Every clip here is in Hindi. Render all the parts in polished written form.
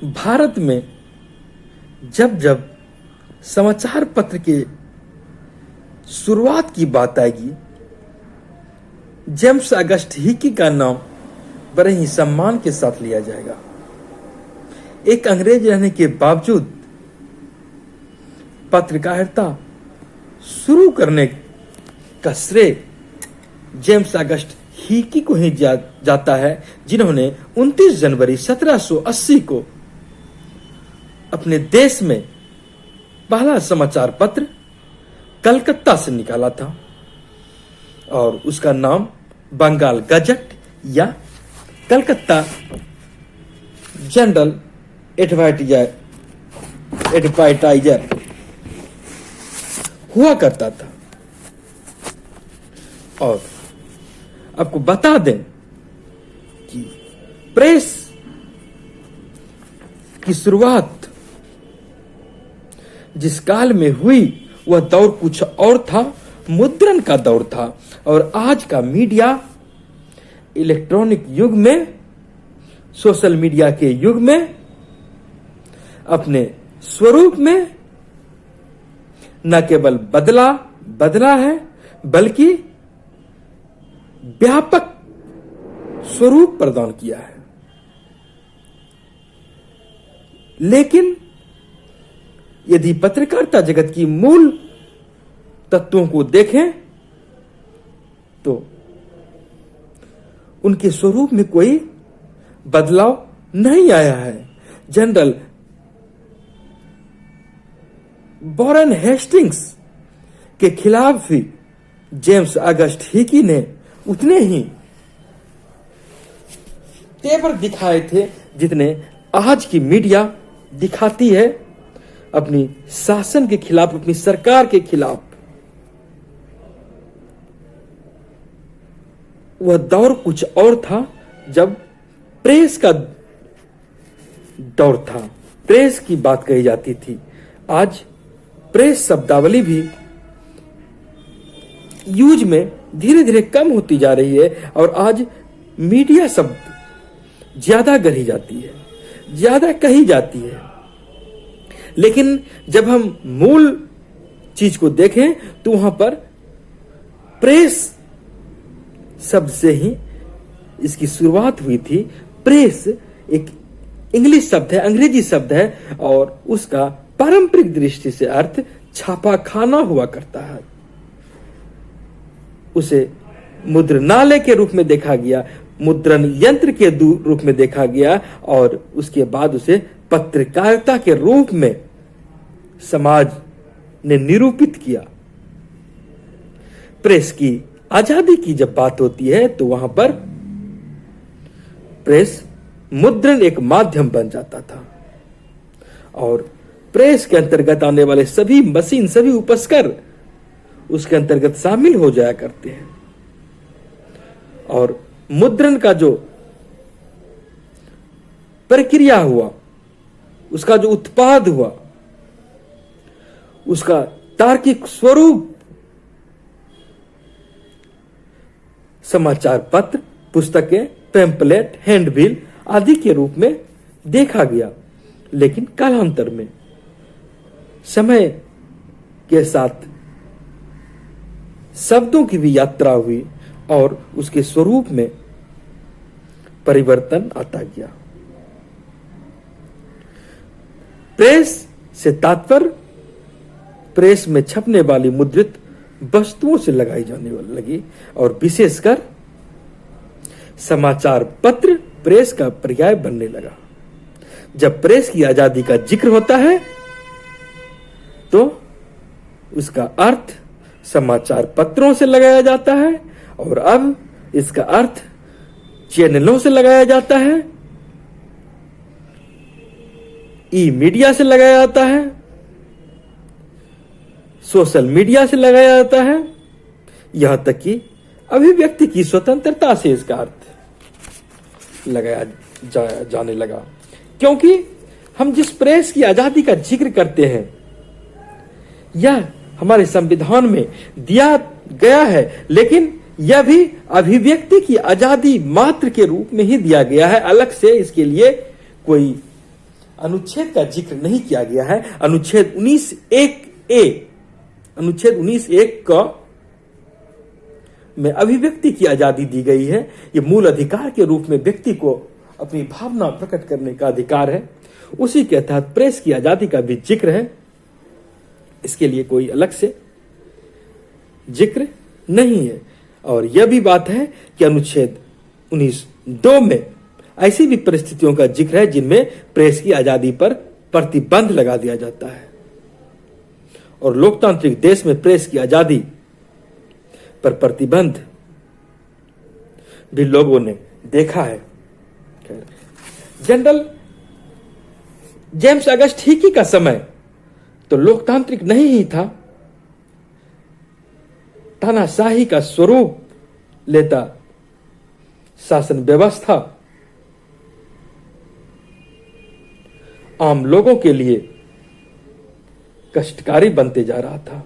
भारत में जब जब समाचार पत्र के शुरुआत की बात आएगी, जेम्स अगस्ट हिकी का नाम बड़े ही सम्मान के साथ लिया जाएगा। एक अंग्रेज रहने के बावजूद पत्रकारिता शुरू करने का श्रेय जेम्स अगस्ट हिकी को ही जाता है, जिन्होंने 29 जनवरी 1780 को अपने देश में पहला समाचार पत्र कलकत्ता से निकाला था और उसका नाम बंगाल गजट या कलकत्ता जनरल एडवर्टाइजर हुआ करता था। और आपको बता दें कि प्रेस की शुरुआत जिस काल में हुई वह दौर कुछ और था, मुद्रण का दौर था। और आज का मीडिया इलेक्ट्रॉनिक युग में, सोशल मीडिया के युग में अपने स्वरूप में न केवल बदला है बल्कि व्यापक स्वरूप प्रदान किया है। लेकिन यदि पत्रकारिता जगत की मूल तत्वों को देखें तो उनके स्वरूप में कोई बदलाव नहीं आया है। जनरल वॉरेन हेस्टिंग्स के खिलाफ भी जेम्स अगस्ट हिकी ने उतने ही तेवर दिखाए थे जितने आज की मीडिया दिखाती है अपनी शासन के खिलाफ, अपनी सरकार के खिलाफ। वह दौर कुछ और था जब प्रेस का दौर था, प्रेस की बात कही जाती थी। आज प्रेस शब्दावली भी यूज में धीरे धीरे कम होती जा रही है और आज मीडिया शब्द ज्यादा गढ़ी जाती है, ज्यादा कही जाती है। लेकिन जब हम मूल चीज को देखें तो वहां पर प्रेस शब्द से ही इसकी शुरुआत हुई थी। प्रेस एक इंग्लिश शब्द है, अंग्रेजी शब्द है और उसका पारंपरिक दृष्टि से अर्थ छापाखाना हुआ करता है। उसे मुद्रणालय के रूप में देखा गया, मुद्रण यंत्र के रूप में देखा गया और उसके बाद उसे पत्रकारिता के रूप में समाज ने निरूपित किया। प्रेस की आजादी की जब बात होती है तो वहां पर प्रेस मुद्रण एक माध्यम बन जाता था और प्रेस के अंतर्गत आने वाले सभी मशीन, सभी उपस्कर उसके अंतर्गत शामिल हो जाया करते हैं। और मुद्रण का जो प्रक्रिया हुआ, उसका जो उत्पाद हुआ, उसका तार्किक स्वरूप समाचार पत्र, पुस्तकें, पैम्पलेट, हैंडबिल आदि के रूप में देखा गया। लेकिन कालांतर में समय के साथ शब्दों की भी यात्रा हुई और उसके स्वरूप में परिवर्तन आता गया। प्रेस से तात्पर्य प्रेस में छपने वाली मुद्रित वस्तुओं से लगाई जाने वाली लगी और विशेषकर समाचार पत्र प्रेस का पर्याय बनने लगा। जब प्रेस की आजादी का जिक्र होता है तो उसका अर्थ समाचार पत्रों से लगाया जाता है और अब इसका अर्थ चैनलों से लगाया जाता है, ई मीडिया से लगाया जाता है, सोशल मीडिया से लगाया जाता है, यहां तक कि अभिव्यक्ति की स्वतंत्रता से इसका अर्थ लगाया जाने लगा। क्योंकि हम जिस प्रेस की आजादी का जिक्र करते हैं यह हमारे संविधान में दिया गया है, लेकिन यह भी अभिव्यक्ति की आजादी मात्र के रूप में ही दिया गया है। अलग से इसके लिए कोई अनुच्छेद का जिक्र नहीं किया गया है। अनुच्छेद 19(1)(a) का में अभिव्यक्ति की आजादी दी गई है। ये मूल अधिकार के रूप में व्यक्ति को अपनी भावना प्रकट करने का अधिकार है। उसी के तहत प्रेस की आजादी का भी जिक्र है। इसके लिए कोई अलग से जिक्र नहीं है। और यह भी बात है कि अनुच्छेद 19(2) में ऐसी भी परिस्थितियों का जिक्र है जिनमें प्रेस की आजादी पर प्रतिबंध लगा दिया जाता है। और लोकतांत्रिक देश में प्रेस की आजादी पर प्रतिबंध भी लोगों ने देखा है। जनरल जेम्स अगस्ट हिकी का समय तो लोकतांत्रिक नहीं ही था, तानाशाही का स्वरूप लेता शासन व्यवस्था आम लोगों के लिए कष्टकारी बनते जा रहा था।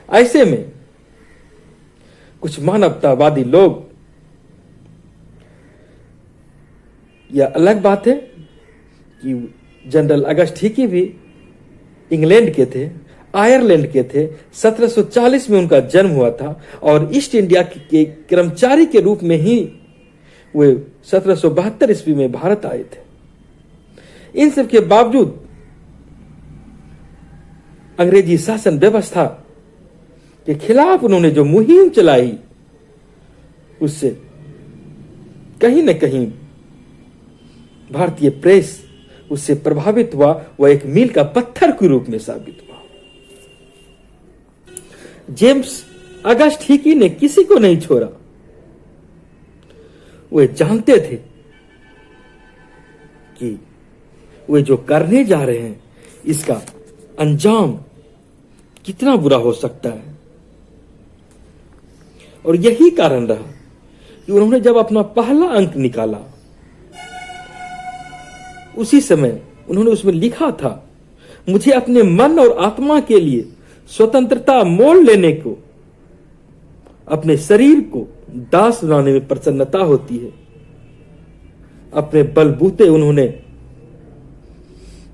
ऐसे में कुछ मानवतावादी लोग, यह अलग बात है कि जनरल अगस्ट हिकी भी इंग्लैंड के थे, आयरलैंड के थे। 1740 में उनका जन्म हुआ था और ईस्ट इंडिया के कर्मचारी के रूप में ही वे 1772 ईस्वी में भारत आए थे। इन सब के बावजूद अंग्रेजी शासन व्यवस्था के खिलाफ उन्होंने जो मुहिम चलाई, उससे कहीं न कहीं भारतीय प्रेस उससे प्रभावित हुआ। वह एक मील का पत्थर के रूप में साबित हुआ। जेम्स अगस्ट हिकी ने किसी को नहीं छोड़ा। वे जानते थे कि वे जो करने जा रहे हैं इसका अंजाम कितना बुरा हो सकता है। और यही कारण रहा कि उन्होंने जब अपना पहला अंक निकाला, उसी समय उन्होंने उसमें लिखा था, मुझे अपने मन और आत्मा के लिए स्वतंत्रता मोल लेने को, अपने शरीर को दास बनाने में प्रसन्नता होती है। अपने बलबूते उन्होंने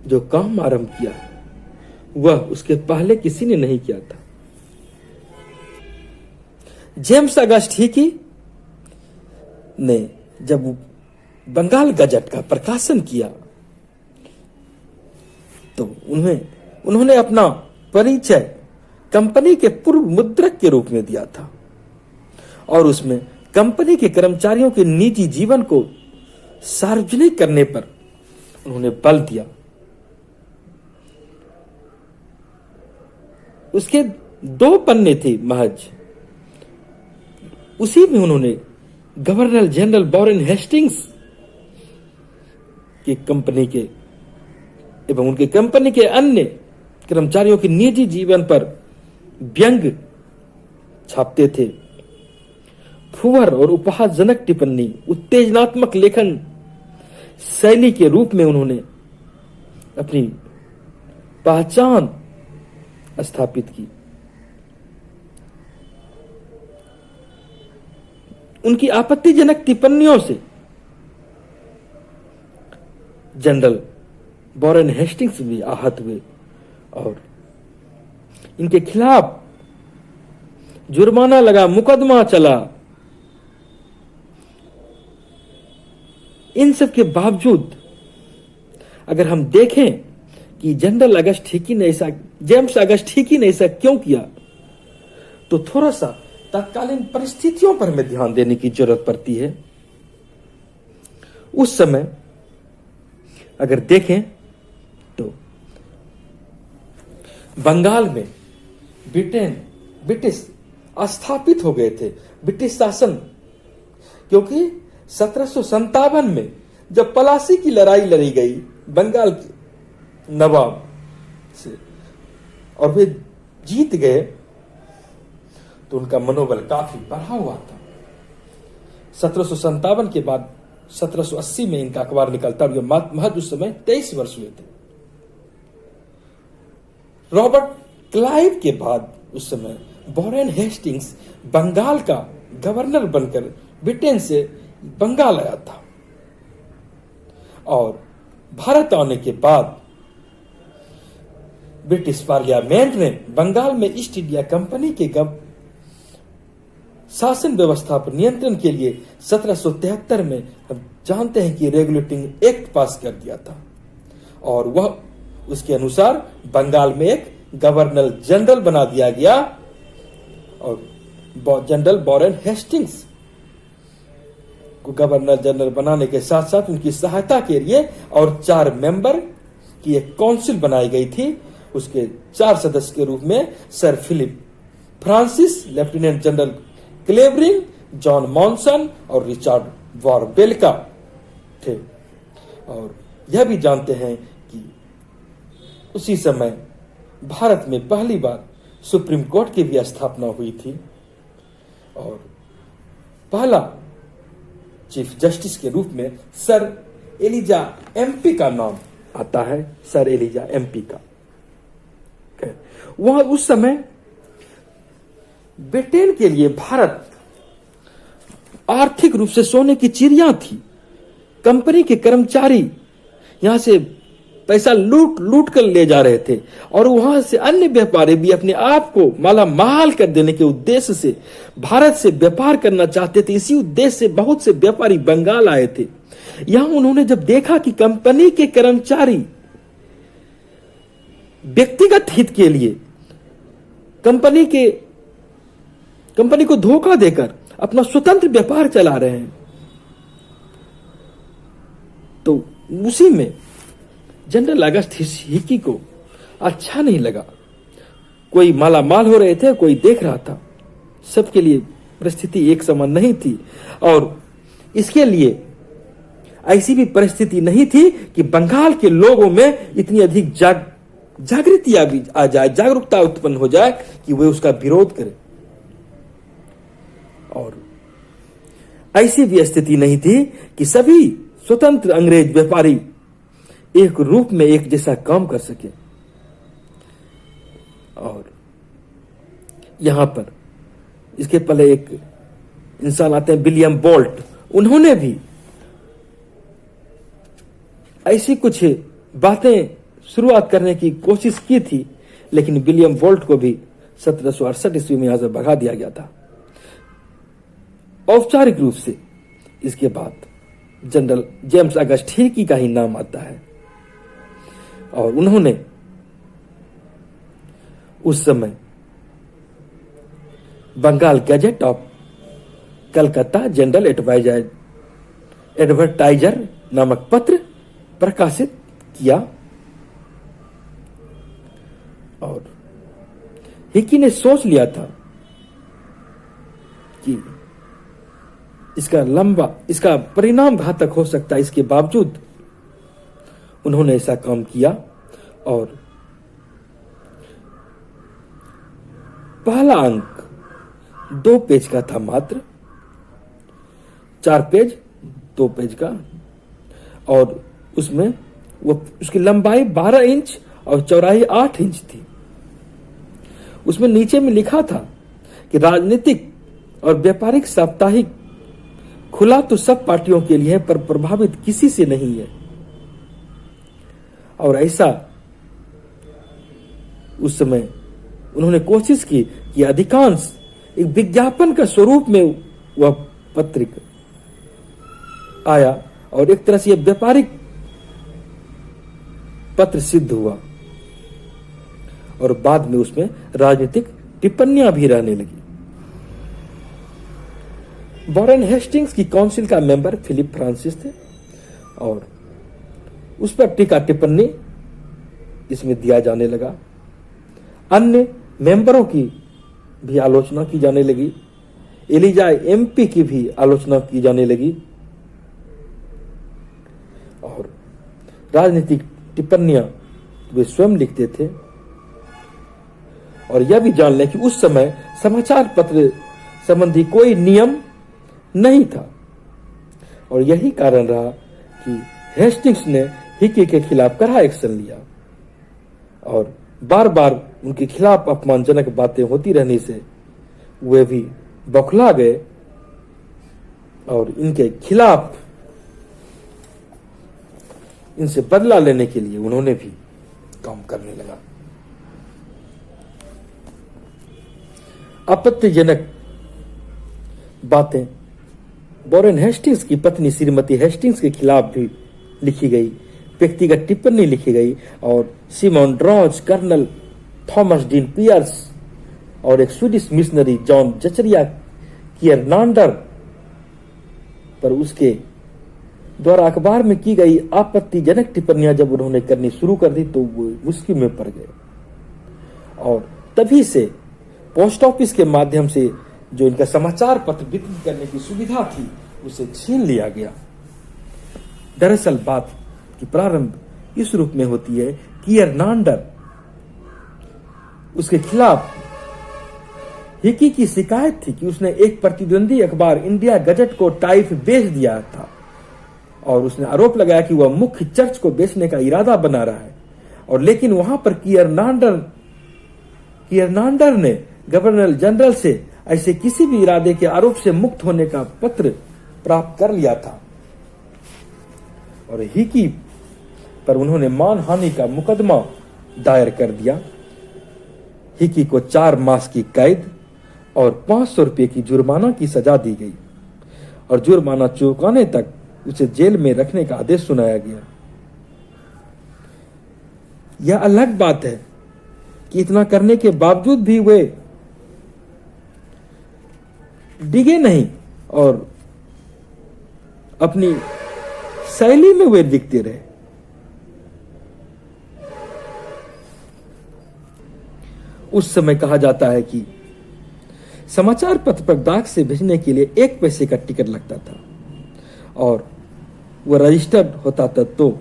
जो काम आरंभ किया वह उसके पहले किसी ने नहीं किया था। जेम्स अगस्ट हिकी ने जब बंगाल गजट का प्रकाशन किया तो उन्होंने अपना परिचय कंपनी के पूर्व मुद्रक के रूप में दिया था और उसमें कंपनी के कर्मचारियों के निजी जीवन को सार्वजनिक करने पर उन्होंने बल दिया। उसके 2 पन्ने थे महज। उसी में उन्होंने गवर्नर जनरल वॉरेन हेस्टिंग्स की कंपनी के एवं उनके कंपनी के अन्य कर्मचारियों के निजी जीवन पर व्यंग छापते थे। फुहर और उपहासजनक टिप्पणी, उत्तेजनात्मक लेखन शैली के रूप में उन्होंने अपनी पहचान स्थापित की। उनकी आपत्तिजनक टिप्पणियों से जनरल वॉरेन हेस्टिंग्स भी आहत हुए और इनके खिलाफ जुर्माना लगा, मुकदमा चला। इन सब के बावजूद अगर हम देखें कि जनरल अगस्ट हिकी ने ऐसा, जेम्स अगस्ट हिकी ने ऐसा क्यों किया, तो थोड़ा सा तत्कालीन परिस्थितियों पर हमें ध्यान देने की जरूरत पड़ती है। उस समय अगर देखें तो बंगाल में ब्रिटिश स्थापित हो गए थे, ब्रिटिश शासन। क्योंकि 1757 में जब पलासी की लड़ाई लड़ी गई बंगाल के नवाब से और वे जीत गए तो उनका मनोबल काफी बढ़ा हुआ था। 1757 के बाद 1780 में इनका अखबार निकलता और महज उस समय 23 वर्ष हुए थे। रॉबर्ट क्लाइव के बाद उस समय वॉरेन हेस्टिंग्स बंगाल का गवर्नर बनकर ब्रिटेन से बंगाल आया था और भारत आने के बाद ब्रिटिश पार्लियामेंट ने बंगाल में ईस्ट इंडिया कंपनी के शासन व्यवस्था पर नियंत्रण के लिए 1773 में हम जानते हैं कि रेगुलेटिंग एक्ट पास कर दिया था, और वह उसके अनुसार बंगाल में एक गवर्नर जनरल बना दिया गया, और जनरल वॉरेन हेस्टिंग्स को गवर्नर जनरल बनाने के साथ साथ उनकी सहायता के लिए और 4 मेंबर की एक काउंसिल बनाई गई थी। उसके 4 सदस्य के रूप में sir Philip Francis, lieutenant general Clavering, John Monson और रिचर्ड वॉरबेल्का थे। और यह भी जानते हैं कि उसी समय भारत में पहली बार सुप्रीम कोर्ट की भी स्थापना हुई थी, और पहला चीफ जस्टिस के रूप में सर एलिजा एमपी का नाम आता है, सर एलिजा एमपी का। वह उस समय ब्रिटेन के लिए भारत आर्थिक रूप से सोने की चिड़िया थी। कंपनी के कर्मचारी यहां से पैसा लूट लूट कर ले जा रहे थे, और वहां से अन्य व्यापारी भी अपने आप को माला माल कर देने के उद्देश्य से भारत से व्यापार करना चाहते थे। इसी उद्देश्य से बहुत से व्यापारी बंगाल आए थे। यहां उन्होंने जब देखा कि कंपनी के कर्मचारी व्यक्तिगत हित के लिए कंपनी को धोखा देकर अपना स्वतंत्र व्यापार चला रहे हैं, तो उसी में जनरल अगस्त हिकी को अच्छा नहीं लगा। कोई माला माल हो रहे थे, कोई देख रहा था। सबके लिए परिस्थिति एक समान नहीं थी, और इसके लिए ऐसी भी परिस्थिति नहीं थी कि बंगाल के लोगों में इतनी अधिक जागृति आ जाए, जागरूकता उत्पन्न हो जाए कि वे उसका विरोध करें। और ऐसी भी स्थिति नहीं थी कि सभी स्वतंत्र अंग्रेज व्यापारी एक रूप में एक जैसा काम कर सके। और यहां पर इसके पहले एक इंसान आते हैं विलियम बोल्ट, उन्होंने भी ऐसी कुछ बातें शुरुआत करने की कोशिश की थी, लेकिन विलियम बोल्ट को भी 1768 ईस्वी में यहां से भगा दिया गया था। औपचारिक रूप से इसके बाद जनरल जेम्स अगस्ट हिकी का ही नाम आता है, और उन्होंने उस समय Bengal Gazette of Calcutta General Advertiser नामक पत्र प्रकाशित किया। और हिकी ने सोच लिया था कि इसका परिणाम घातक हो सकता है, इसके बावजूद उन्होंने ऐसा काम किया। और पहला अंक 2 पेज का था, मात्र 4 पेज 2 पेज का, और उसमें उसकी लंबाई 12 इंच और चौड़ाई 8 इंच थी। उसमें नीचे में लिखा था कि राजनीतिक और व्यापारिक साप्ताहिक खुला तो सब पार्टियों के लिए है, पर प्रभावित किसी से नहीं है। और ऐसा उस समय उन्होंने कोशिश की कि अधिकांश एक विज्ञापन का स्वरूप में वह पत्रिका आया, और एक तरह से यह व्यापारिक पत्र सिद्ध हुआ। और बाद में उसमें राजनीतिक टिप्पणियां भी रहने लगी। वॉरेन हेस्टिंग्स की काउंसिल का मेंबर फिलिप फ्रांसिस थे, और उस पर टीका टिप्पणी इसमें दिया जाने लगा। अन्य मेंबरों की भी आलोचना की जाने लगी। एलिजा एमपी की भी आलोचना की जाने लगी, और राजनीतिक टिप्पणियां वे स्वयं लिखते थे। और यह भी जान लें कि उस समय समाचार पत्र संबंधी कोई नियम नहीं था, और यही कारण रहा कि हेस्टिंग्स ने हिकी के खिलाफ कड़ा एक्शन लिया, और बार बार उनके खिलाफ अपमानजनक बातें होती रहने से वे भी बौखला गए, और इनके खिलाफ इनसे बदला लेने के लिए उन्होंने भी काम करने लगा। आपत्तिजनक बातें वॉरेन हेस्टिंग्स की पत्नी श्रीमती हेस्टिंग्स के खिलाफ भी लिखी गई, व्यक्तिगत टिप्पणी लिखी गई और Simon Droz, colonel Thomas Dean Pearse और एक Swedish missionary John Zachariah Kiernander पर उसके द्वारा अखबार में की गई आपत्तिजनक टिप्पणियां जब उन्होंने करनी शुरू कर दी तो वो मुश्किल में पड़ गए और तभी से पोस्ट ऑफिस के माध्यम से जो इनका समाचार पत्र वितरित करने की सुविधा थी उसे छीन लिया गया। दरअसल बात की प्रारंभ इस रूप में होती है कि कियरनांडर उसके खिलाफ हिकी की शिकायत थी कि उसने एक प्रतिद्वंदी अखबार इंडिया गजट को टाइप बेच दिया था और उसने आरोप लगाया कि वह मुख्य चर्च को बेचने का इरादा बना रहा है और लेकिन वहां पर कियरनांडर ने गवर्नर जनरल से ऐसे किसी भी इरादे के आरोप से मुक्त होने का पत्र प्राप्त कर लिया था और हिकी पर उन्होंने मानहानि का मुकदमा दायर कर दिया। हिकी को 4 मास की कैद और 500 रुपये की जुर्माना की सजा दी गई और जुर्माना चुकाने तक उसे जेल में रखने का आदेश सुनाया गया। यह अलग बात है कि इतना करने के बावजूद भी वे डिगे नहीं और अपनी शैली में वे दिखते रहे। उस समय कहा जाता है कि समाचार पत्र पर डाक से भेजने के लिए 1 पैसे का टिकट लगता था और वह रजिस्टर्ड होता था तो,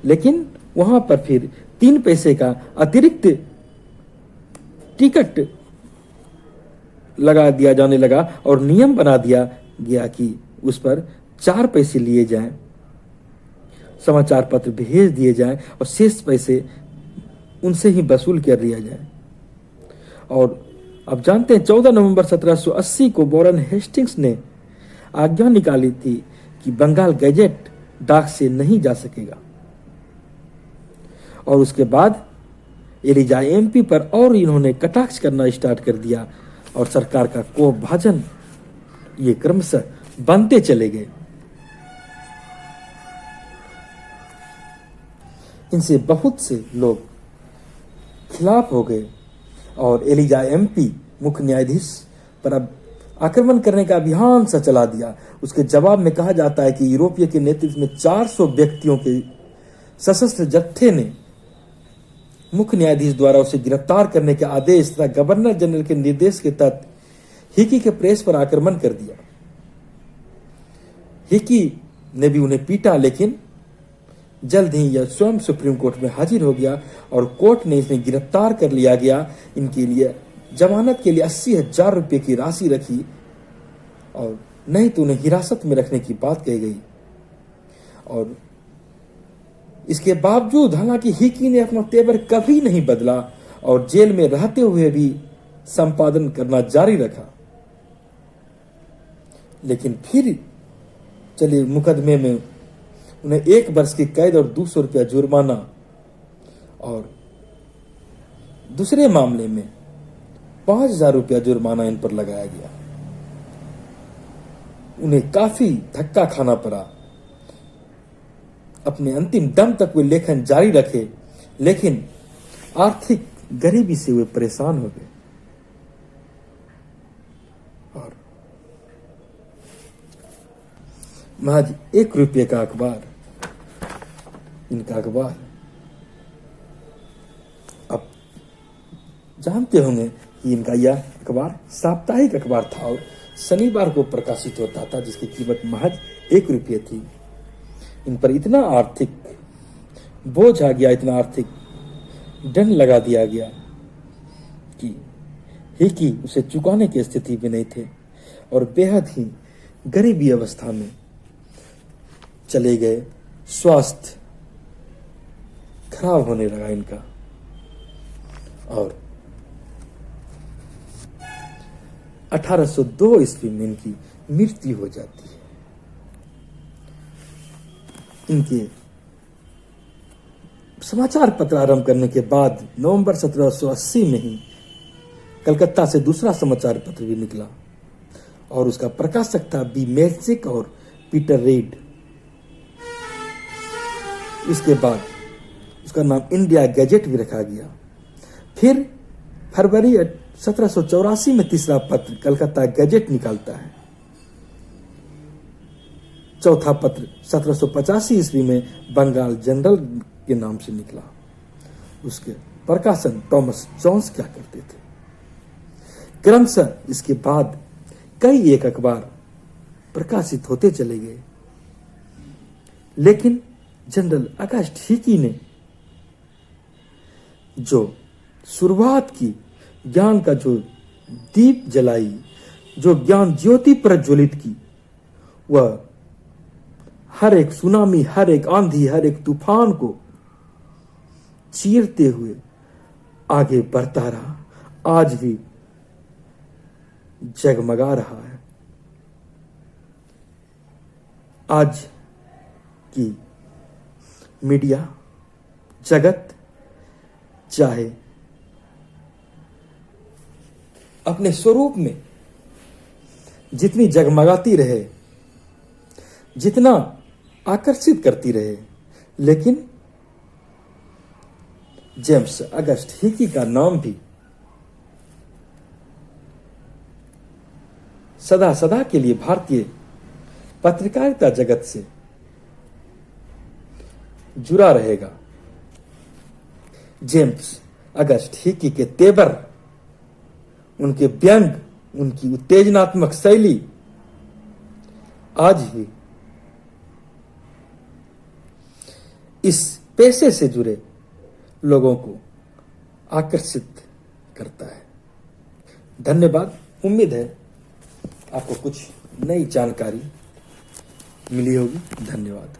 लेकिन वहां पर फिर 3 पैसे का अतिरिक्त टिकट लगा दिया जाने लगा और नियम बना दिया गया कि उस पर 4 पैसे लिए जाएं, समाचार पत्र भेज दिए जाएं और शेष पैसे उनसे ही वसूल कर लिया जाए। और अब जानते हैं 14 नवंबर 1780 को वॉरेन हेस्टिंग्स ने आज्ञा निकाली थी कि बंगाल गैजेट डाक से नहीं जा सकेगा और उसके बाद एलिजा एमपी पर और इन्होंने कटाक्ष करना स्टार्ट कर दिया और सरकार का कोप भाजन ये क्रमशः बनते चले गए। इनसे बहुत से लोग खिलाफ हो गए और एलिजा एमपी मुख्य न्यायाधीश पर अब आक्रमण करने का अभियान सा चला दिया। उसके जवाब में कहा जाता है कि यूरोपीय के नेतृत्व में 400 व्यक्तियों के सशस्त्र जत्थे ने मुख्य न्यायाधीश द्वारा उसे गिरफ्तार करने के आदेश तथा गवर्नर जनरल के निर्देश के तहत हिकी के प्रेस पर आक्रमण कर दिया। हिकी ने भी उन्हें पीटा लेकिन जल्द ही यह स्वयं सुप्रीम कोर्ट में हाजिर हो गया और कोर्ट ने इसे गिरफ्तार कर लिया गया। इनके लिए जमानत के लिए 80,000 रुपये की राशि रखी और नहीं तो उन्हें हिरासत में रखने की बात कही गई। और इसके बावजूद हालांकि हिकी ने अपना तेवर कभी नहीं बदला और जेल में रहते हुए भी संपादन करना जारी रखा, लेकिन फिर चले मुकदमे में उन्हें 1 वर्ष की कैद और 200 रुपया जुर्माना और दूसरे मामले में 5,000 रुपया जुर्माना इन पर लगाया गया। उन्हें काफी धक्का खाना पड़ा। अपने अंतिम दम तक वे लेखन जारी रखे लेकिन आर्थिक गरीबी से वे परेशान हो गए और महज 1 रुपये का अखबार, इनका अखबार, अब जानते होंगे कि इनका यह अखबार साप्ताहिक अखबार था और शनिवार को प्रकाशित होता था जिसकी कीमत महज 1 रुपये थी। इन पर इतना आर्थिक बोझ आ गया, इतना आर्थिक दंड लगा दिया गया कि हिकी उसे चुकाने की स्थिति में नहीं थे और बेहद ही गरीबी अवस्था में चले गए। स्वास्थ्य खराब होने लगा इनका और 1802 ईस्वी में इनकी मृत्यु हो जाती है। इनके समाचार पत्र आरंभ करने के बाद नवंबर 1780 में ही कलकत्ता से दूसरा समाचार पत्र भी निकला और उसका प्रकाशक था बी मेल्सिक और पीटर रीड। इसके बाद उसका नाम इंडिया गैजेट भी रखा गया। फिर फरवरी 1784 में तीसरा पत्र कलकत्ता गैजेट निकालता है। चौथा पत्र 1785 ईस्वी में बंगाल जनरल के नाम से निकला। उसके प्रकाशन थॉमस जॉन्स क्या करते थे। क्रमशः इसके बाद कई एक अखबार प्रकाशित होते चले गए, लेकिन जनरल अगस्ट हिकी ने जो शुरुआत की, ज्ञान का जो दीप जलाई, जो ज्ञान ज्योति प्रज्वलित की, वह हर एक सुनामी, हर एक आंधी, हर एक तूफान को चीरते हुए आगे बढ़ता रहा। आज भी जगमगा रहा है। आज की मीडिया जगत चाहे अपने स्वरूप में जितनी जगमगाती रहे, जितना आकर्षित करती रहे, लेकिन जेम्स अगस्ट हिकी का नाम भी सदा सदा के लिए भारतीय पत्रकारिता जगत से जुड़ा रहेगा। जेम्स अगस्ट हिकी के तेवर, उनके व्यंग, उनकी उत्तेजनात्मक शैली आज भी इस पेशे से जुड़े लोगों को आकर्षित करता है। धन्यवाद। उम्मीद है आपको कुछ नई जानकारी मिली होगी। धन्यवाद।